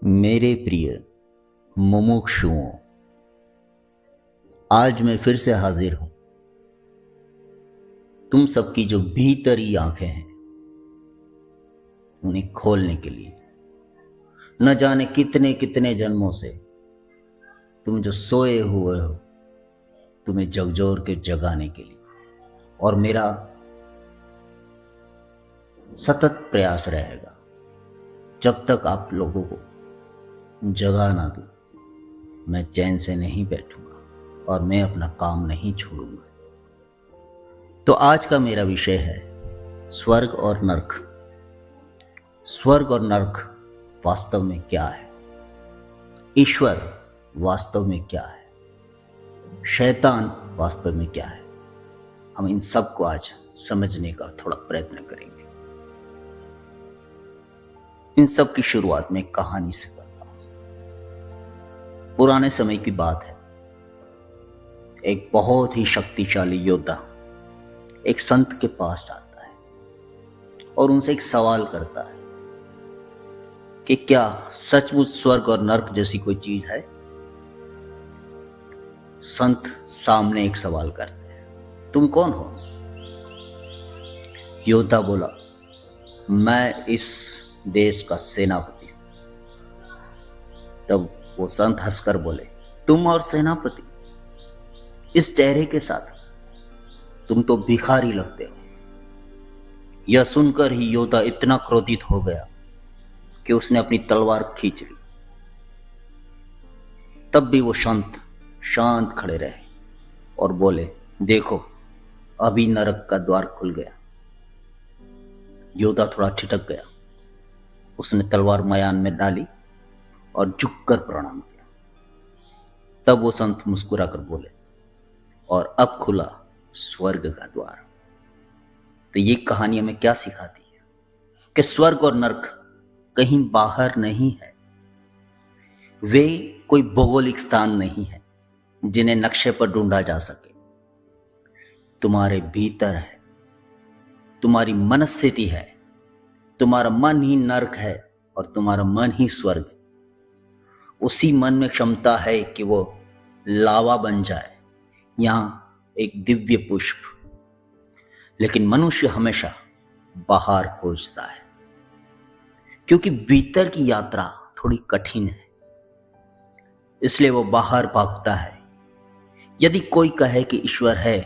मेरे प्रिय मुमुक्षुओं, आज मैं फिर से हाजिर हूं तुम सबकी जो भीतरी आंखें हैं उन्हें खोलने के लिए। न जाने कितने कितने जन्मों से तुम जो सोए हुए हो, तुम्हें झकझोर के जगाने के लिए। और मेरा सतत प्रयास रहेगा, जब तक आप लोगों को जगा ना दूं मैं चैन से नहीं बैठूंगा और मैं अपना काम नहीं छोड़ूंगा। तो आज का मेरा विषय है स्वर्ग और नर्क। स्वर्ग और नर्क वास्तव में क्या है, ईश्वर वास्तव में क्या है, शैतान वास्तव में क्या है, हम इन सब को आज समझने का थोड़ा प्रयत्न करेंगे। इन सब की शुरुआत में एक कहानी से करता हूं। पुराने समय की बात है। एक बहुत ही शक्तिशाली योद्धा एक संत के पास आता है और उनसे एक सवाल करता है कि क्या सचमुच स्वर्ग और नर्क जैसी कोई चीज है। संत सामने एक सवाल करते हैं, तुम कौन हो? योद्धा बोला, मैं इस देश का सेनापति हूं। तब वो संत हंसकर बोले, तुम और सेनापति, इस चेहरे के साथ तुम तो भिखारी लगते हो। यह सुनकर ही योद्धा इतना क्रोधित हो गया कि उसने अपनी तलवार खींच ली। तब भी वो संत शांत खड़े रहे और बोले, देखो अभी नरक का द्वार खुल गया। योद्धा थोड़ा ठिठक गया। उसने तलवार मयान में डाली और झुककर प्रणाम किया। तब वो संत मुस्कुरा कर बोले, और अब खुला स्वर्ग का द्वार। तो ये कहानी हमें क्या सिखाती है कि स्वर्ग और नर्क कहीं बाहर नहीं है। वे कोई भौगोलिक स्थान नहीं है जिन्हें नक्शे पर ढूंढा जा सके। तुम्हारे भीतर है, तुम्हारी मनस्थिति है। तुम्हारा मन ही नर्क है और तुम्हारा मन ही स्वर्ग। उसी मन में क्षमता है कि वो लावा बन जाए, यहां एक दिव्य पुष्प। लेकिन मनुष्य हमेशा बाहर खोजता है, क्योंकि भीतर की यात्रा थोड़ी कठिन है, इसलिए वो बाहर भागता है। यदि कोई कहे कि ईश्वर है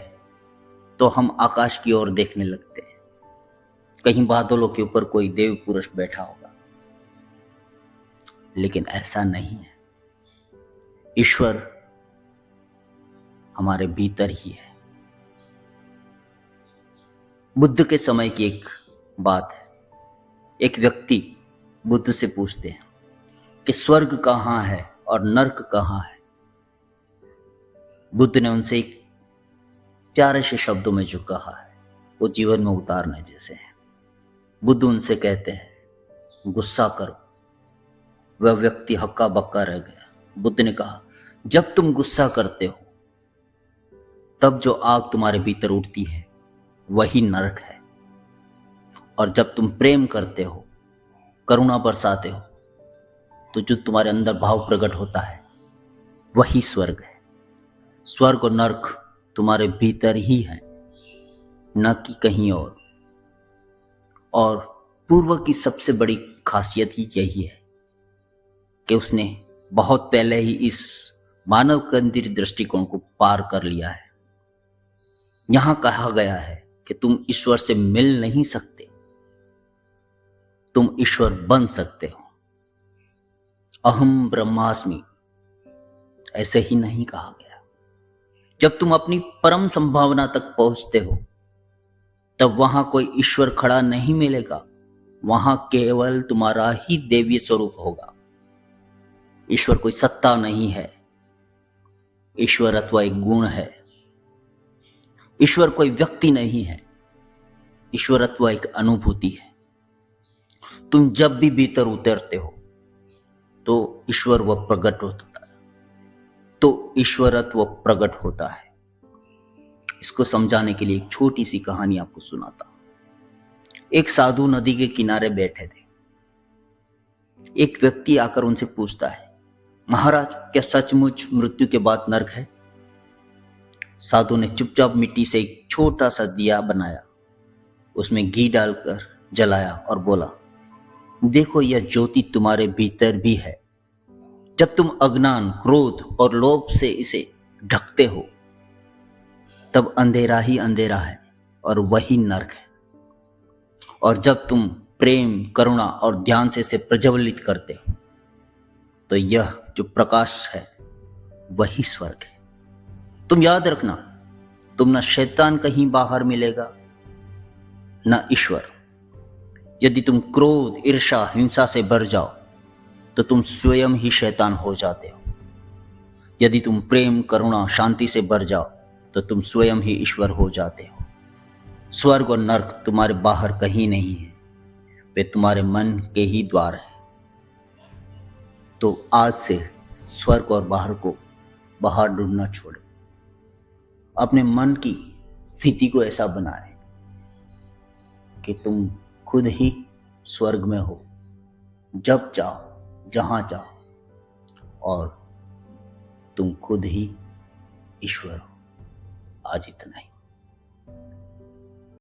तो हम आकाश की ओर देखने लगते हैं, कहीं बादलों के ऊपर कोई देव पुरुष बैठा होगा। लेकिन ऐसा नहीं है। ईश्वर हमारे भीतर ही है। बुद्ध के समय की एक बात है। एक व्यक्ति बुद्ध से पूछते हैं कि स्वर्ग कहाँ है और नर्क कहाँ है। बुद्ध ने उनसे एक प्यारे से शब्दों में जो कहा है वो जीवन में उतारने जैसे है। बुद्ध उनसे कहते हैं, गुस्सा करो। वह व्यक्ति हक्का बक्का रह गया। बुद्ध ने कहा, जब तुम गुस्सा करते हो तब जो आग तुम्हारे भीतर उठती है वही नरक है, और जब तुम प्रेम करते हो, करुणा बरसाते हो, तो जो तुम्हारे अंदर भाव प्रकट होता है वही स्वर्ग है। स्वर्ग और नरक तुम्हारे भीतर ही है, न कि कहीं और पूर्व की सबसे बड़ी खासियत ही यही है कि उसने बहुत पहले ही इस मानव केंद्रित दृष्टिकोण को पार कर लिया है। यहां कहा गया है कि तुम ईश्वर से मिल नहीं सकते, तुम ईश्वर बन सकते हो। अहम ब्रह्मास्मि ऐसे ही नहीं कहा गया। जब तुम अपनी परम संभावना तक पहुंचते हो तब वहां कोई ईश्वर खड़ा नहीं मिलेगा, वहां केवल तुम्हारा ही दैवीय स्वरूप होगा। ईश्वर कोई सत्ता नहीं है, ईश्वर अथवा एक गुण है। ईश्वर कोई व्यक्ति नहीं है, ईश्वर अथवा एक अनुभूति है। तुम जब भी भीतर उतरते हो तो ईश्वर वह प्रकट होता है, तो ईश्वरत्व प्रकट होता है। इसको समझाने के लिए एक छोटी सी कहानी आपको सुनाता हूं। एक साधु नदी के किनारे बैठे थे। एक व्यक्ति आकर उनसे पूछता है, महाराज, क्या सचमुच मृत्यु के बाद नरक है? साधु ने चुपचाप मिट्टी से एक छोटा सा दिया बनाया, उसमें घी डालकर जलाया और बोला, देखो, यह ज्योति तुम्हारे भीतर भी है। जब तुम अज्ञान, क्रोध और लोभ से इसे ढकते हो, तब अंधेरा ही अंधेरा है और वही नरक है। और जब तुम प्रेम, करुणा और ध्यान से इसे प्रज्वलित करते हो, तो यह जो प्रकाश है वही स्वर्ग है। तुम याद रखना, तुम न शैतान कहीं बाहर मिलेगा, न ईश्वर। यदि तुम क्रोध, ईर्ष्या, हिंसा से भर जाओ, तो तुम स्वयं ही शैतान हो जाते हो। यदि तुम प्रेम, करुणा, शांति से भर जाओ, तो तुम स्वयं ही ईश्वर हो जाते हो। स्वर्ग और नरक तुम्हारे बाहर कहीं नहीं है, वे तुम्हारे मन के ही द्वार हैं। तो आज से स्वर्ग और बाहर ढूंढना छोड़ो। अपने मन की स्थिति को ऐसा बनाए कि तुम खुद ही स्वर्ग में हो, जब चाहो, जहां चाहो, और तुम खुद ही ईश्वर हो। आज इतना ही।